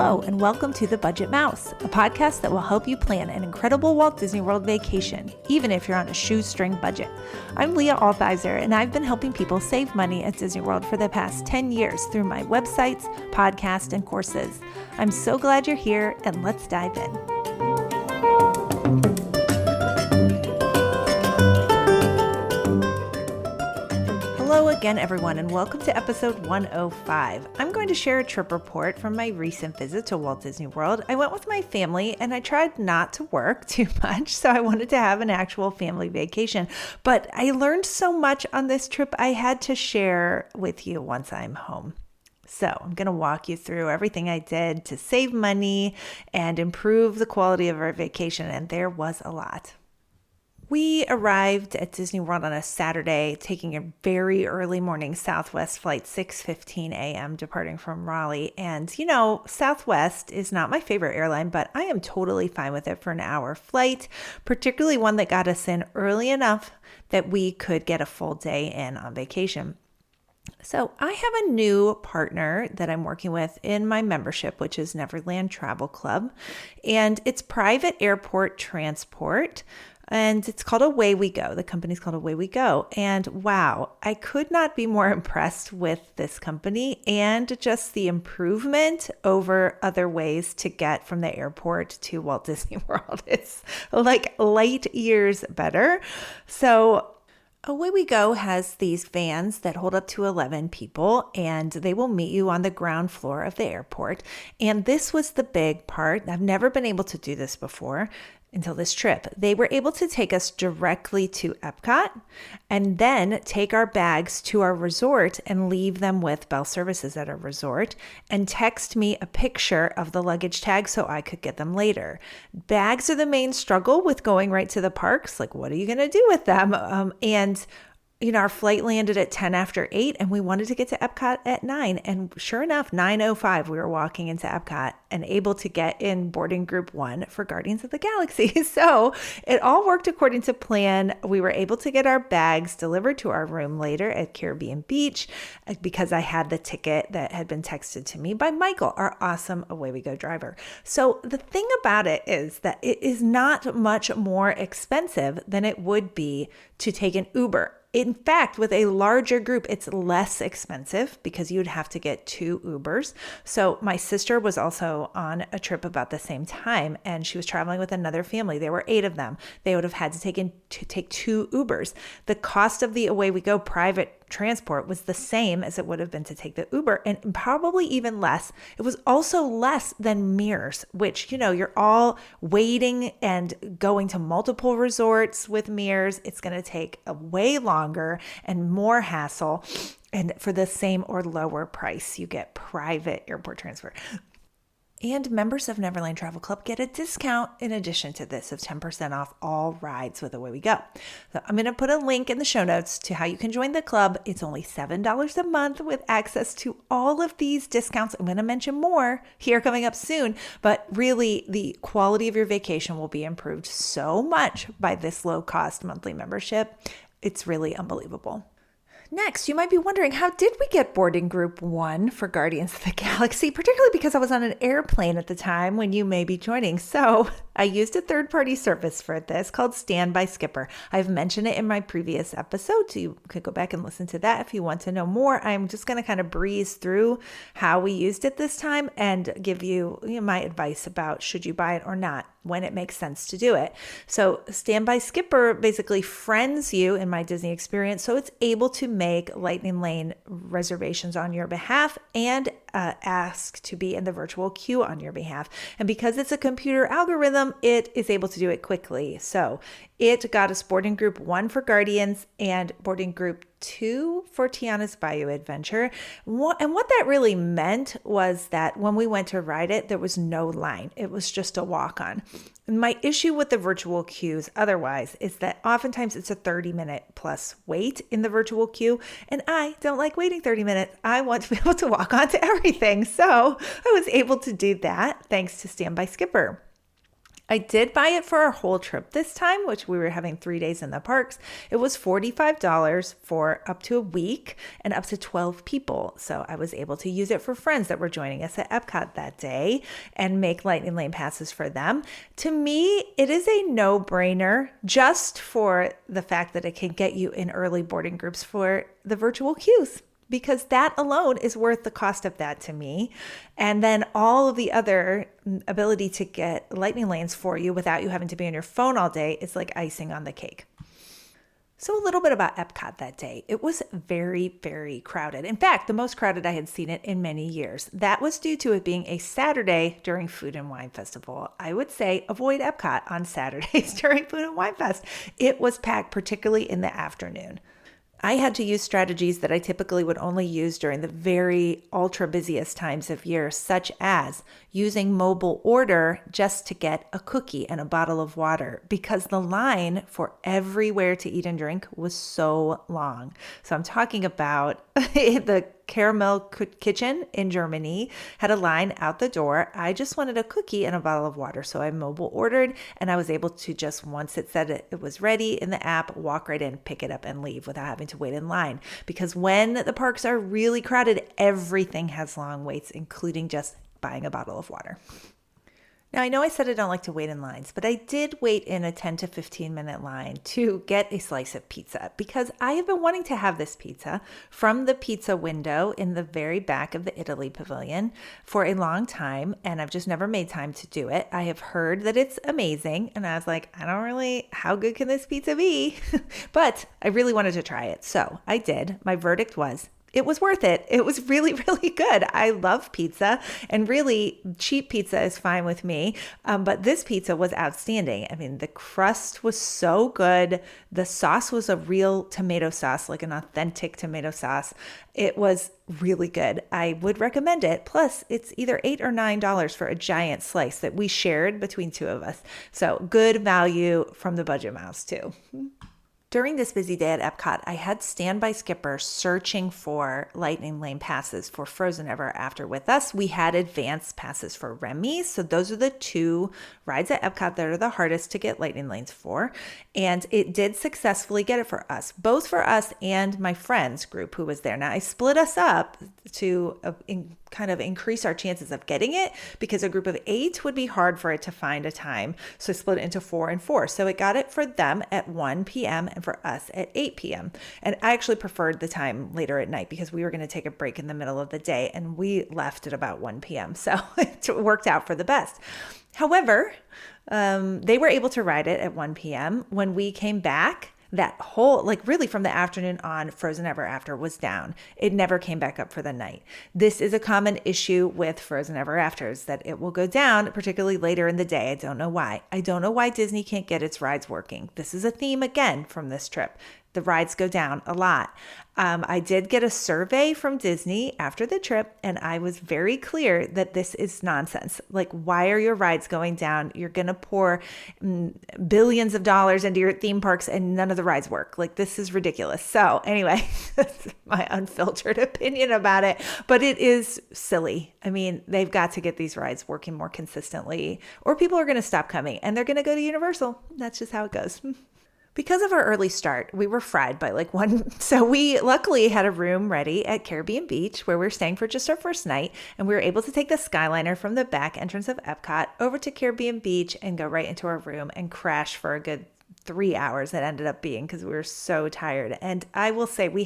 Hello, and welcome to The Budget Mouse, a podcast that will help you plan an incredible Walt Disney World vacation, even if you're on a shoestring budget. I'm Leah Althizer, and I've been helping people save money at Disney World for the past 10 years through my websites, podcast, and courses. I'm so glad you're here, and let's dive in. Hello again, everyone, and welcome to episode 105. I'm going to share a trip report from my recent visit to Walt Disney World. I went with my family, and I tried not to work too much, so I wanted to have an actual family vacation. But I learned so much on this trip I had to share with you once I'm home. So I'm going to walk you through everything I did to save money and improve the quality of our vacation, and there was a lot. We arrived at Disney World on a Saturday, taking a very early morning Southwest flight, 6:15 a.m., departing from Raleigh. And, you know, Southwest is not my favorite airline, but I am totally fine with it for an hour flight, particularly one that got us in early enough that we could get a full day in on vacation. So I have a new partner that I'm working with in my membership, which is Neverland Travel Club, and it's private airport transport. And it's called Away We Go. The company's called Away We Go. And wow, I could not be more impressed with this company and just the improvement over other ways to get from the airport to Walt Disney World. It's like light years better. So Away We Go has these vans that hold up to 11 people, and they will meet you on the ground floor of the airport. And this was the big part. I've never been able to do this before until this trip. They were able to take us directly to Epcot and then take our bags to our resort and leave them with Bell Services at our resort and text me a picture of the luggage tag so I could get them later. Bags are the main struggle with going right to the parks. Like, what are you going to do with them? You know, our flight landed at 10 after 8 and we wanted to get to Epcot at 9. And sure enough, 9:05, we were walking into Epcot and able to get in boarding group 1 for Guardians of the Galaxy. So it all worked according to plan. We were able to get our bags delivered to our room later at Caribbean Beach because I had the ticket that had been texted to me by Michael, our awesome Away We Go driver. So the thing about it is that it is not much more expensive than it would be to take an Uber. In fact, with a larger group, it's less expensive because you'd have to get 2 Ubers. So my sister was also on a trip about the same time, and she was traveling with another family. There were 8 of them. They would have had to take 2 Ubers. The cost of the Away We Go private transport was the same as it would have been to take the Uber, and probably even less. It was also less than Mears, which, you know, you're all waiting and going to multiple resorts with Mears. It's going to take a way longer and more hassle. And for the same or lower price, you get private airport transfer. And members of Neverland Travel Club get a discount in addition to this of 10% off all rides with Away We Go. So I'm going to put a link in the show notes to how you can join the club. It's only $7 a month with access to all of these discounts. I'm going to mention more here coming up soon, but really the quality of your vacation will be improved so much by this low-cost monthly membership. It's really unbelievable. Next, you might be wondering, how did we get boarding group 1 for Guardians of the Galaxy, particularly because I was on an airplane at the time when you may be joining. So I used a third-party service for this called Stand by Skipper. I've mentioned it in my previous episode, so you could go back and listen to that if you want to know more. I'm just going to kind of breeze through how we used it this time and give you, my advice about should you buy it or not, when it makes sense to do it. So Stand by Skipper basically friends you in my Disney experience, so it's able to make Lightning Lane reservations on your behalf and ask to be in the virtual queue on your behalf. And because it's a computer algorithm, it is able to do it quickly. So it got us boarding group 1 for Guardians and boarding group 2 for Tiana's Bayou Adventure. And what that really meant was that when we went to ride it, there was no line. It was just a walk-on. My issue with the virtual queues otherwise is that oftentimes it's a 30-minute plus wait in the virtual queue, and I don't like waiting 30 minutes. I want to be able to walk on to everything. So I was able to do that thanks to Stand by Skipper. I did buy it for our whole trip this time, which we were having 3 days in the parks. It was $45 for up to a week and up to 12 people. So I was able to use it for friends that were joining us at Epcot that day and make Lightning Lane passes for them. To me, it is a no-brainer just for the fact that it can get you in early boarding groups for the virtual queues, because that alone is worth the cost of that to me. And then all of the other ability to get lightning lanes for you without you having to be on your phone all day is like icing on the cake. So a little bit about Epcot that day. It was very, very crowded. In fact, the most crowded I had seen it in many years. That was due to it being a Saturday during Food and Wine Festival. I would say avoid Epcot on Saturdays during Food and Wine Fest. It was packed, particularly in the afternoon. I had to use strategies that I typically would only use during the very ultra busiest times of year, such as using mobile order just to get a cookie and a bottle of water, because the line for everywhere to eat and drink was so long. So I'm talking about the Caramel Kitchen in Germany had a line out the door. I just wanted a cookie and a bottle of water. So I mobile ordered, and I was able to just, once it said it was ready in the app, walk right in, pick it up and leave without having to wait in line. Because when the parks are really crowded, everything has long waits, including just buying a bottle of water. Now, I know I said I don't like to wait in lines, but I did wait in a 10 to 15 minute line to get a slice of pizza because I have been wanting to have this pizza from the pizza window in the very back of the Italy pavilion for a long time, and I've just never made time to do it. I have heard that it's amazing, and I was like, how good can this pizza be? But I really wanted to try it, so I did. My verdict was, it was worth it. It was really, really good. I love pizza, and really cheap pizza is fine with me. But this pizza was outstanding. I mean, the crust was so good. The sauce was a real tomato sauce, like an authentic tomato sauce. It was really good. I would recommend it. Plus, it's either $8 or $9 for a giant slice that we shared between two of us. So good value from the budget mouse too. During this busy day at Epcot, I had standby skippers searching for Lightning Lane passes for Frozen Ever After with us. We had advanced passes for Remy, so those are the two rides at Epcot that are the hardest to get Lightning Lanes for, and it did successfully get it for us, both for us and my friends group who was there. Now, I split us up to kind of increase our chances of getting it because a group of 8 would be hard for it to find a time, so I split it into 4 and 4. So it got it for them at 1 p.m. and for us at 8 p.m. And I actually preferred the time later at night because we were going to take a break in the middle of the day, and we left at about 1 p.m. So it worked out for the best. However, they were able to ride it at 1 p.m. When we came back, that whole, really from the afternoon on, Frozen Ever After was down. It never came back up for the night. This is a common issue with Frozen Ever Afters, that it will go down, particularly later in the day. I don't know why. I don't know why Disney can't get its rides working. This is a theme again from this trip. The rides go down a lot. I did get a survey from Disney after the trip, and I was very clear that this is nonsense. Why are your rides going down? You're going to pour billions of dollars into your theme parks and none of the rides work. This is ridiculous. So anyway, that's my unfiltered opinion about it, but it is silly. I mean, they've got to get these rides working more consistently, or people are going to stop coming and they're going to go to Universal. That's just how it goes. Because of our early start, we were fried by 1. So we luckily had a room ready at Caribbean Beach where we were staying for just our first night. And we were able to take the Skyliner from the back entrance of Epcot over to Caribbean Beach and go right into our room and crash for a good 3 hours it ended up being because we were so tired. And I will say we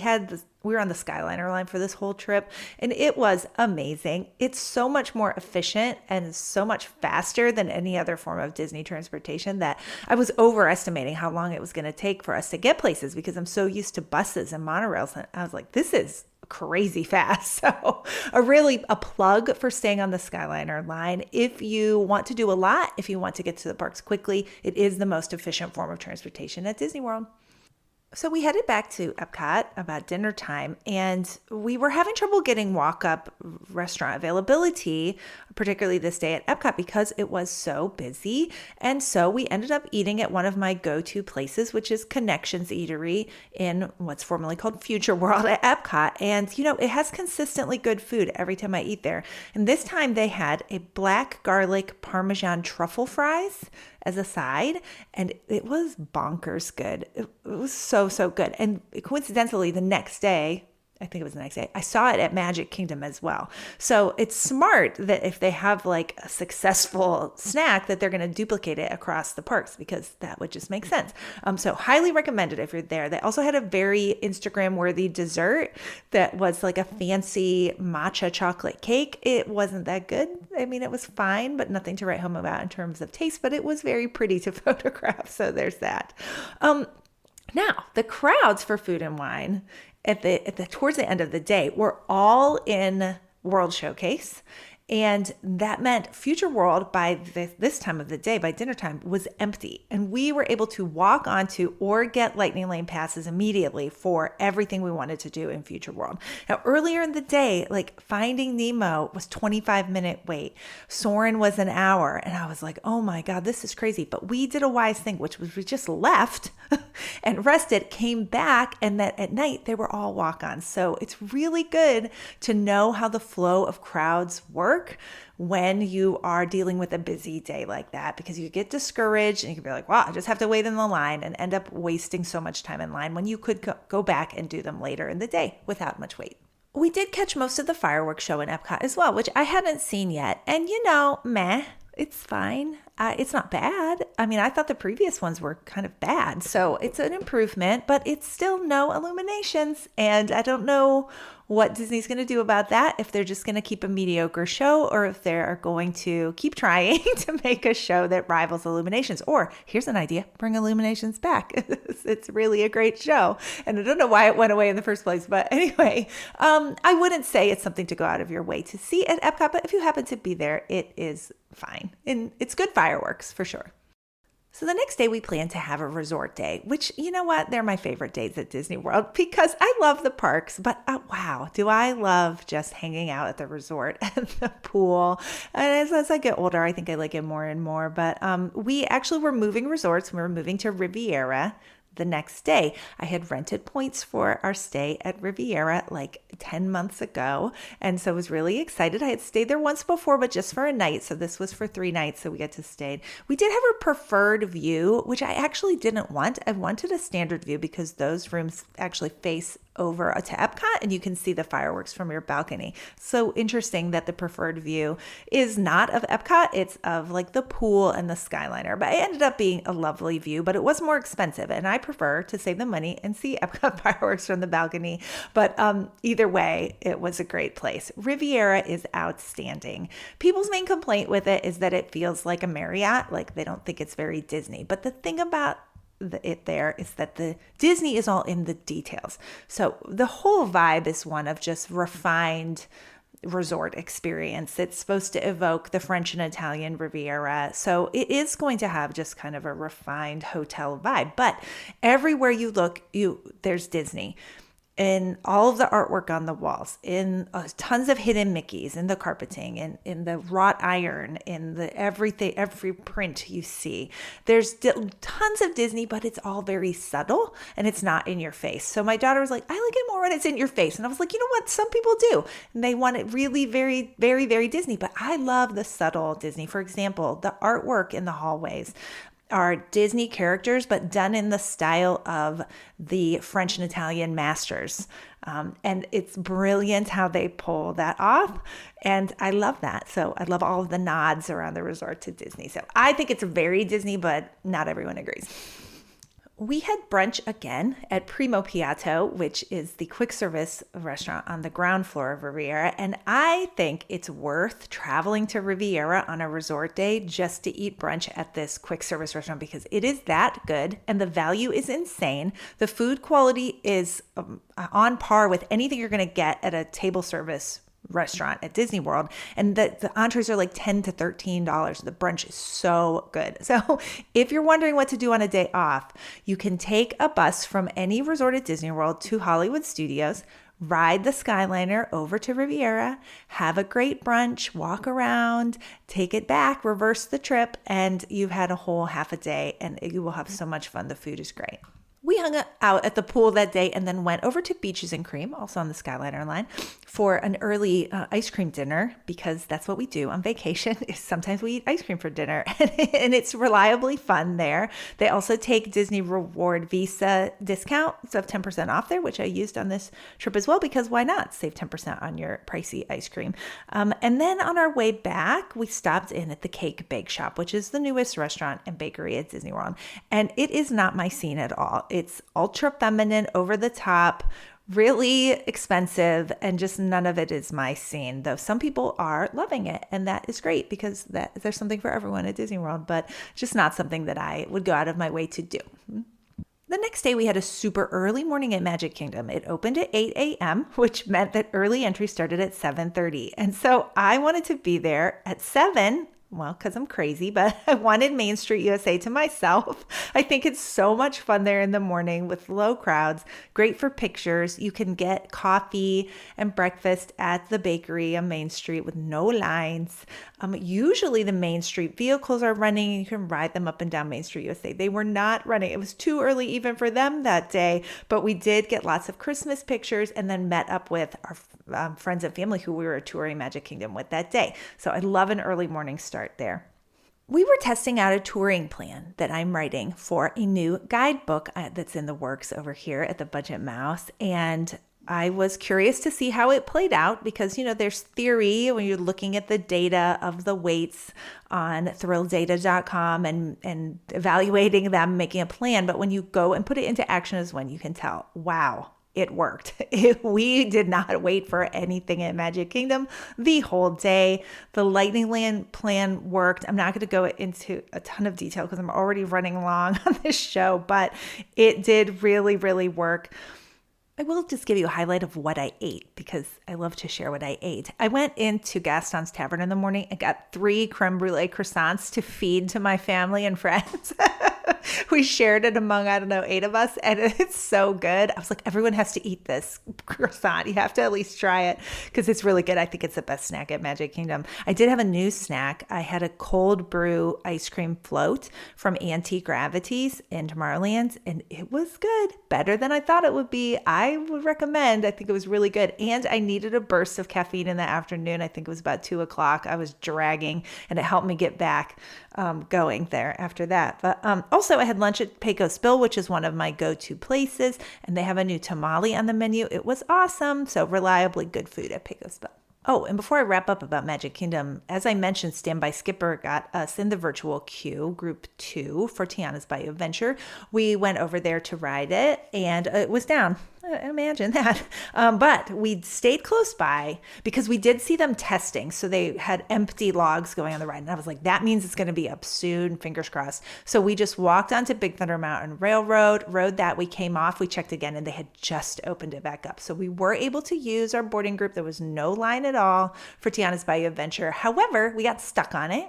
were on the Skyliner line for this whole trip, and it was amazing. It's so much more efficient and so much faster than any other form of Disney transportation that I was overestimating how long it was going to take for us to get places because I'm so used to buses and monorails. And I was like, this is crazy fast. So a plug for staying on the Skyliner line. If you want to do a lot, if you want to get to the parks quickly, it is the most efficient form of transportation at Disney World. So we headed back to Epcot about dinner time, and we were having trouble getting walk-up restaurant availability, particularly this day at Epcot because it was so busy. And so we ended up eating at one of my go-to places, which is Connections Eatery in what's formerly called Future World at Epcot. And, it has consistently good food every time I eat there. And this time they had a black garlic Parmesan truffle fries as a side, and it was bonkers good. It was so good. And coincidentally, the next day, I think it was the next day, I saw it at Magic Kingdom as well. So it's smart that if they have like a successful snack that they're going to duplicate it across the parks, because that would just make sense. So highly recommended if you're there. They also had a very Instagram worthy dessert that was like a fancy matcha chocolate cake. It wasn't that good. I mean, it was fine, but nothing to write home about in terms of taste, but it was very pretty to photograph. So there's that. Now, the crowds for food and wine at the towards the end of the day were all in World Showcase. And that meant Future World by this time of the day, by dinner time, was empty. And we were able to walk onto or get Lightning Lane passes immediately for everything we wanted to do in Future World. Now, earlier in the day, like Finding Nemo was 25-minute wait. Soarin' was an hour. And I was like, oh my God, this is crazy. But we did a wise thing, which was we just left and rested, came back, and that at night they were all walk-ons. So it's really good to know how the flow of crowds work when you are dealing with a busy day like that, because you get discouraged and you can be like, wow, I just have to wait in the line, and end up wasting so much time in line when you could go back and do them later in the day without much wait. We did catch most of the fireworks show in Epcot as well, which I hadn't seen yet. And meh, it's fine. It's not bad. I mean, I thought the previous ones were kind of bad. So it's an improvement, but it's still no illuminations. And I don't know what Disney's going to do about that, if they're just going to keep a mediocre show or if they're going to keep trying to make a show that rivals Illuminations. Or here's an idea, bring Illuminations back. It's really a great show. And I don't know why it went away in the first place. But anyway, I wouldn't say it's something to go out of your way to see at Epcot, but if you happen to be there, it is fine. And it's good fireworks for sure. So the next day we plan to have a resort day, which, you know what, they're my favorite days at Disney World because I love the parks, but wow, do I love just hanging out at the resort and the pool. And as I get older, I think I like it more and more, but we actually were moving resorts. We were moving to Riviera the next day. I had rented points for our stay at Riviera like 10 months ago. And so I was really excited. I had stayed there once before, but just for a night. So this was for 3 nights. So we got to stay. We did have a preferred view, which I actually didn't want. I wanted a standard view because those rooms actually face over to Epcot and you can see the fireworks from your balcony. So interesting that the preferred view is not of Epcot, it's of like the pool and the Skyliner. But it ended up being a lovely view, but it was more expensive and I prefer to save the money and see Epcot fireworks from the balcony. But either way, it was a great place. Riviera is outstanding. People's main complaint with it is that it feels like a Marriott, like they don't think it's very Disney. But the thing about it there is that the Disney is all in the details. So the whole vibe is one of just refined resort experience. It's supposed to evoke the French and Italian Riviera. So it is going to have just kind of a refined hotel vibe. But everywhere you look, there's Disney. In all of the artwork on the walls, in tons of hidden Mickeys, in the carpeting, in the wrought iron, in the every print you see. There's tons of Disney, but it's all very subtle and it's not in your face. So my daughter was like, I like it more when it's in your face. And I was like, you know what? Some people do. And they want it really very, very, very Disney. But I love the subtle Disney. For example, the artwork in the hallways are Disney characters, but done in the style of the French and Italian masters. And it's brilliant how they pull that off. And I love that. So I love all of the nods around the resort to Disney. So I think it's very Disney, but not everyone agrees. We had brunch again at Primo Piatto, which is the quick service restaurant on the ground floor of Riviera. And I think it's worth traveling to Riviera on a resort day just to eat brunch at this quick service restaurant because it is that good and the value is insane. The food quality is on par with anything you're going to get at a table service restaurant at Disney World. And the entrees are like $10 to $13. The brunch is so good. So if you're wondering what to do on a day off, you can take a bus from any resort at Disney World to Hollywood Studios, ride the Skyliner over to Riviera, have a great brunch, walk around, take it back, reverse the trip, and you've had a whole half a day and you will have so much fun. The food is great. We hung out at the pool that day and then went over to Beaches and Cream, also on the Skyliner line, for an early ice cream dinner, because that's what we do on vacation. Sometimes we eat ice cream for dinner, and it's reliably fun there. They also take Disney Reward Visa discounts of 10% off there, which I used on this trip as well, because why not save 10% on your pricey ice cream? And then on our way back, we stopped in at the Cake Bake Shop, which is the newest restaurant and bakery at Disney World. And it is not my scene at all. It's ultra feminine, over the top, really expensive, and just none of it is my scene, though some people are loving it, and that is great because there's something for everyone at Disney World, but just not something that I would go out of my way to do. The next day, we had a super early morning at Magic Kingdom. It opened at 8 a.m., which meant that early entry started at 7:30. And so I wanted to be there at 7. Well, because I'm crazy, but I wanted Main Street USA to myself. I think it's so much fun there in the morning with low crowds, great for pictures. You can get coffee and breakfast at the bakery on Main Street with no lines. Usually the Main Street vehicles are running and you can ride them up and down Main Street USA. They were not running. It was too early even for them that day, but we did get lots of Christmas pictures and then met up with our friends and family who we were touring Magic Kingdom with that day. So I love an early morning start there. We were testing out a touring plan that I'm writing for a new guidebook that's in the works over here at the Budget Mouse. And I was curious to see how it played out because, there's theory when you're looking at the data of the weights on thrillldata.com and evaluating them, making a plan. But when you go and put it into action is when you can tell, wow, it worked. We did not wait for anything at Magic Kingdom the whole day. The Lightning Land plan worked. I'm not going to go into a ton of detail because I'm already running long on this show, but it did really, really work. I will just give you a highlight of what I ate because I love to share what I ate. I went into Gaston's Tavern in the morning and got 3 creme brulee croissants to feed to my family and friends. We shared it among, 8 of us, and it's so good. I was like, everyone has to eat this croissant. You have to at least try it because it's really good. I think it's the best snack at Magic Kingdom. I did have a new snack. I had a cold brew ice cream float from Anti-Gravities in Tomorrowland, and it was good. Better than I thought it would be. I would recommend. I think it was really good. And I needed a burst of caffeine in the afternoon. I think it was about 2 o'clock. I was dragging, and it helped me get back going there after that. But also I had lunch at Pecos Bill, which is one of my go-to places, and they have a new tamale on the menu. It was awesome. So reliably good food at Pecos Bill. Oh, and before I wrap up about Magic Kingdom, as I mentioned, Standby Skipper got us in the virtual queue, Group 2 for Tiana's Bayou Adventure. We went over there to ride it, and it was down. Imagine that. But we stayed close by because we did see them testing. So they had empty logs going on the ride. And I was like, that means it's going to be up soon. Fingers crossed. So we just walked onto Big Thunder Mountain Railroad, rode that. We came off. We checked again and they had just opened it back up. So we were able to use our boarding group. There was no line at all for Tiana's Bayou Adventure. However, we got stuck on it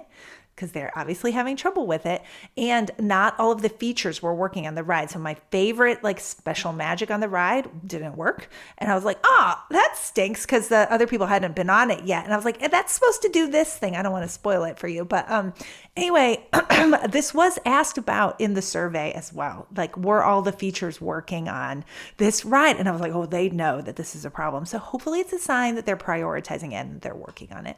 because they're obviously having trouble with it. And not all of the features were working on the ride. So my favorite special magic on the ride didn't work. And I was like, that stinks because the other people hadn't been on it yet. And I was like, that's supposed to do this thing. I don't want to spoil it for you. But anyway, this was asked about in the survey as well. Were all the features working on this ride? And I was like, they know that this is a problem. So hopefully it's a sign that they're prioritizing it and they're working on it.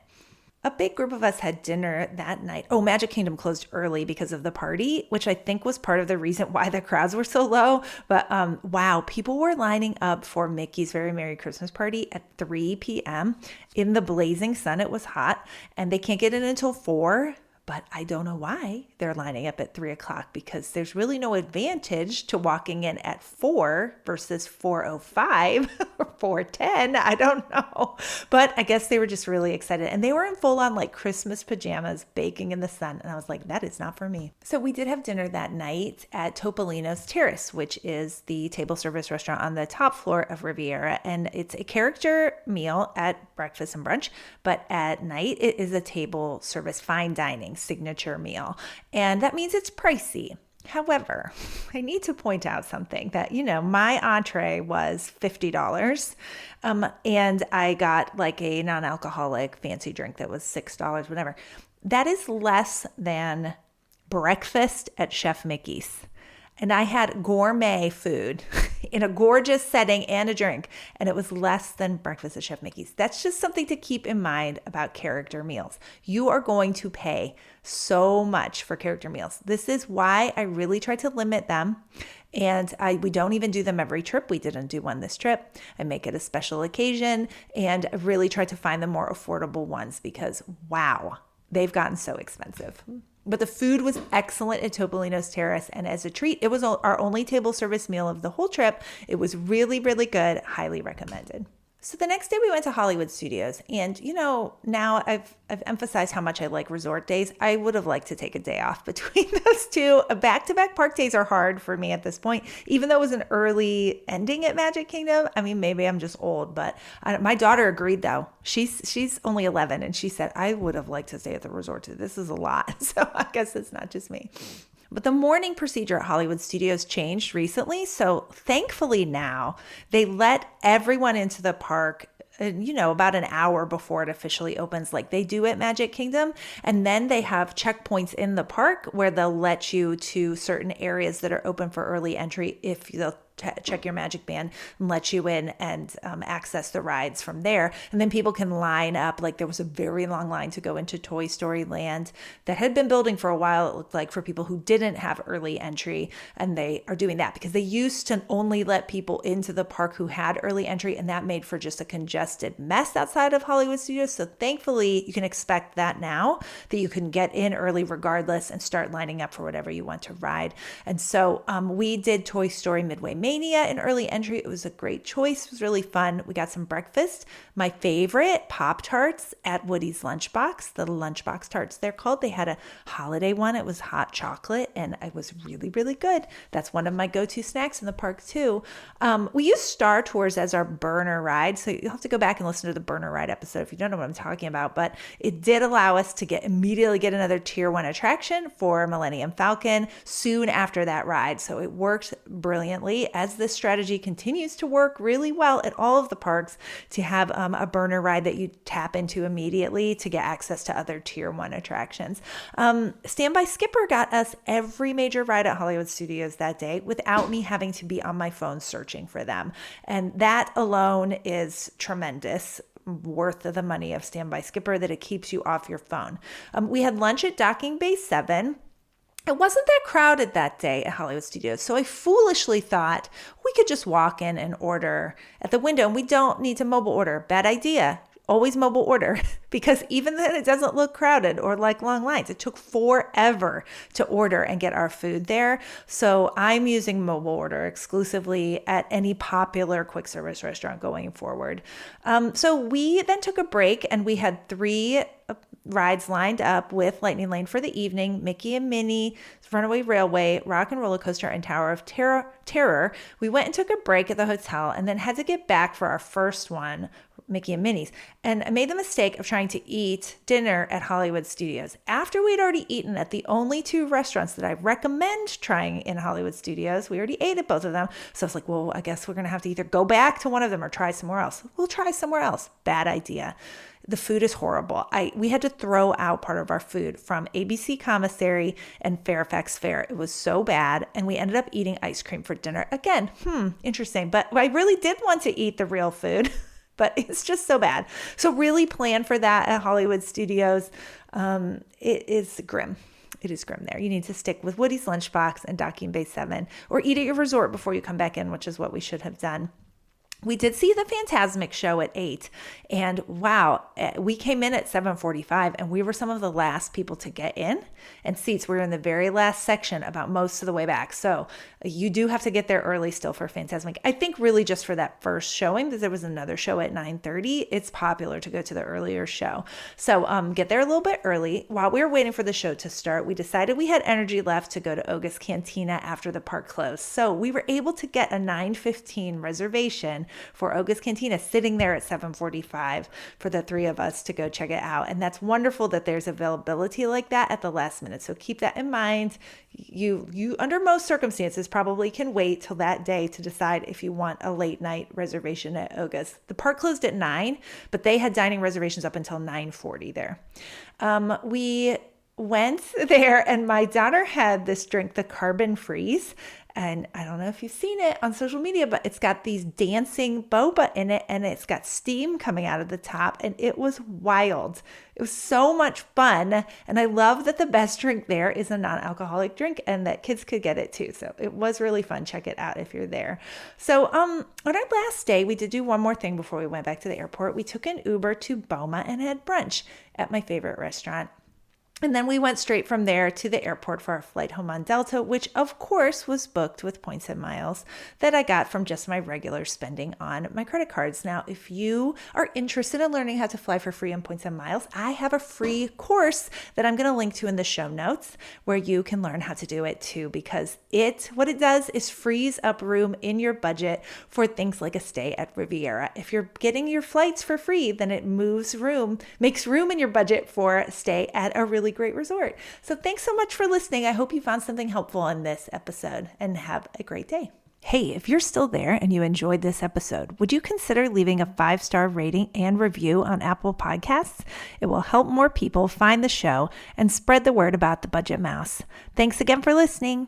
A big group of us had dinner that night. Oh, Magic Kingdom closed early because of the party, which I think was part of the reason why the crowds were so low. But wow, people were lining up for Mickey's Very Merry Christmas Party at 3 p.m. in the blazing sun. It was hot and they can't get in until 4. but I don't know why they're lining up at 3:00 because there's really no advantage to walking in at 4 versus 4:05 or 4:10. I don't know, but I guess they were just really excited, and they were in full on like Christmas pajamas baking in the sun. And I was like, that is not for me. So we did have dinner that night at Topolino's Terrace, which is the table service restaurant on the top floor of Riviera. And it's a character meal at breakfast and brunch, but at night it is a table service fine dining signature meal. And that means it's pricey. However, I need to point out something that, my entree was $50. And I got like a non-alcoholic fancy drink that was $6, whatever. That is less than breakfast at Chef Mickey's. And I had gourmet food in a gorgeous setting and a drink, and it was less than breakfast at Chef Mickey's. That's just something to keep in mind about character meals. You are going to pay so much for character meals. This is why I really try to limit them. And we don't even do them every trip. We didn't do one this trip. I make it a special occasion, and I really try to find the more affordable ones because, wow, they've gotten so expensive. But the food was excellent at Topolino's Terrace. And as a treat, it was our only table service meal of the whole trip. It was really, really good. Highly recommended. So the next day we went to Hollywood Studios, and now I've emphasized how much I like resort days. I would have liked to take a day off between those two. Back-to-back park days are hard for me at this point, even though it was an early ending at Magic Kingdom. I mean, maybe I'm just old, but my daughter agreed though. She's only 11, and she said, I would have liked to stay at the resort too. This is a lot. So I guess it's not just me. But the morning procedure at Hollywood Studios changed recently. So thankfully now they let everyone into the park, about an hour before it officially opens, like they do at Magic Kingdom. And then they have checkpoints in the park where they'll let you to certain areas that are open for early entry if they'll check your Magic Band and let you in and access the rides from there. And then people can line up. Like there was a very long line to go into Toy Story Land that had been building for a while, it looked like, for people who didn't have early entry. And they are doing that because they used to only let people into the park who had early entry, and that made for just a congested mess outside of Hollywood Studios. So thankfully you can expect that now, that you can get in early regardless and start lining up for whatever you want to ride. And so we did Toy Story Midway Mania in early entry. It was a great choice. It was really fun. We got some breakfast. My favorite, Pop-Tarts at Woody's Lunchbox, the Lunchbox Tarts they're called. They had a holiday one. It was hot chocolate, and it was really, really good. That's one of my go-to snacks in the park too. We used Star Tours as our burner ride, so you'll have to go back and listen to the burner ride episode if you don't know what I'm talking about, but it did allow us to immediately get another Tier 1 attraction for Millennium Falcon soon after that ride. So it worked brilliantly, as this strategy continues to work really well at all of the parks, to have a burner ride that you tap into immediately to get access to other Tier 1 attractions. Standby Skipper got us every major ride at Hollywood Studios that day without me having to be on my phone searching for them. And that alone is tremendous. Worth of the money of Standby Skipper, that it keeps you off your phone. We had lunch at Docking Bay 7. It wasn't that crowded that day at Hollywood Studios, so I foolishly thought we could just walk in and order at the window, and we don't need to mobile order. Bad idea. Always mobile order, because even then it doesn't look crowded or like long lines. It took forever to order and get our food there. So I'm using mobile order exclusively at any popular quick service restaurant going forward. So we then took a break, and we had 3 rides lined up with Lightning Lane for the evening: Mickey and Minnie, Runaway Railway, Rock and Roller Coaster, and Tower of Terror. We went and took a break at the hotel and then had to get back for our first one, Mickey and Minnie's. And I made the mistake of trying to eat dinner at Hollywood Studios after we'd already eaten at the only 2 restaurants that I recommend trying in Hollywood Studios. We already ate at both of them. So I was like, well, I guess we're going to have to either go back to one of them or try somewhere else. We'll try somewhere else. Bad idea. The food is horrible. We had to throw out part of our food from ABC Commissary and Fairfax Fair. It was so bad. And we ended up eating ice cream for dinner. Again, interesting. But I really did want to eat the real food, but it's just so bad. So really plan for that at Hollywood Studios. It is grim. It is grim there. You need to stick with Woody's Lunchbox and Docking Bay 7, or eat at your resort before you come back in, which is what we should have done. We did see the Fantasmic show at 8, and wow, we came in at 7:45, and we were some of the last people to get in and seats. We were in the very last section, about most of the way back. So you do have to get there early still for Fantasmic. I think really just for that first showing, because there was another show at 9:30. It's popular to go to the earlier show. So get there a little bit early. While we were waiting for the show to start, we decided we had energy left to go to Oga's Cantina after the park closed. So we were able to get a 9:15 reservation for Oga's Cantina, sitting there at 7:45 for the three of us to go check it out. And that's wonderful that there's availability like that at the last minute. So keep that in mind. You under most circumstances probably can wait till that day to decide if you want a late night reservation at Oga's. The park closed at 9, but they had dining reservations up until 9:40 there. We went there, and my daughter had this drink, the Carbon Freeze. And I don't know if you've seen it on social media, but it's got these dancing boba in it, and it's got steam coming out of the top, and it was wild. It was so much fun, and I love that the best drink there is a non-alcoholic drink and that kids could get it too. So it was really fun. Check it out if you're there. So on our last day, we did do one more thing before we went back to the airport. We took an Uber to Boma and had brunch at my favorite restaurant. And then we went straight from there to the airport for our flight home on Delta, which of course was booked with points and miles that I got from just my regular spending on my credit cards. Now, if you are interested in learning how to fly for free on points and miles, I have a free course that I'm going to link to in the show notes where you can learn how to do it too, because what it does is frees up room in your budget for things like a stay at Riviera. If you're getting your flights for free, then it makes room in your budget for a stay at a really great resort. So thanks so much for listening. I hope you found something helpful in this episode, and have a great day. Hey, if you're still there and you enjoyed this episode, would you consider leaving a 5-star rating and review on Apple Podcasts? It will help more people find the show and spread the word about the Budget Mouse. Thanks again for listening.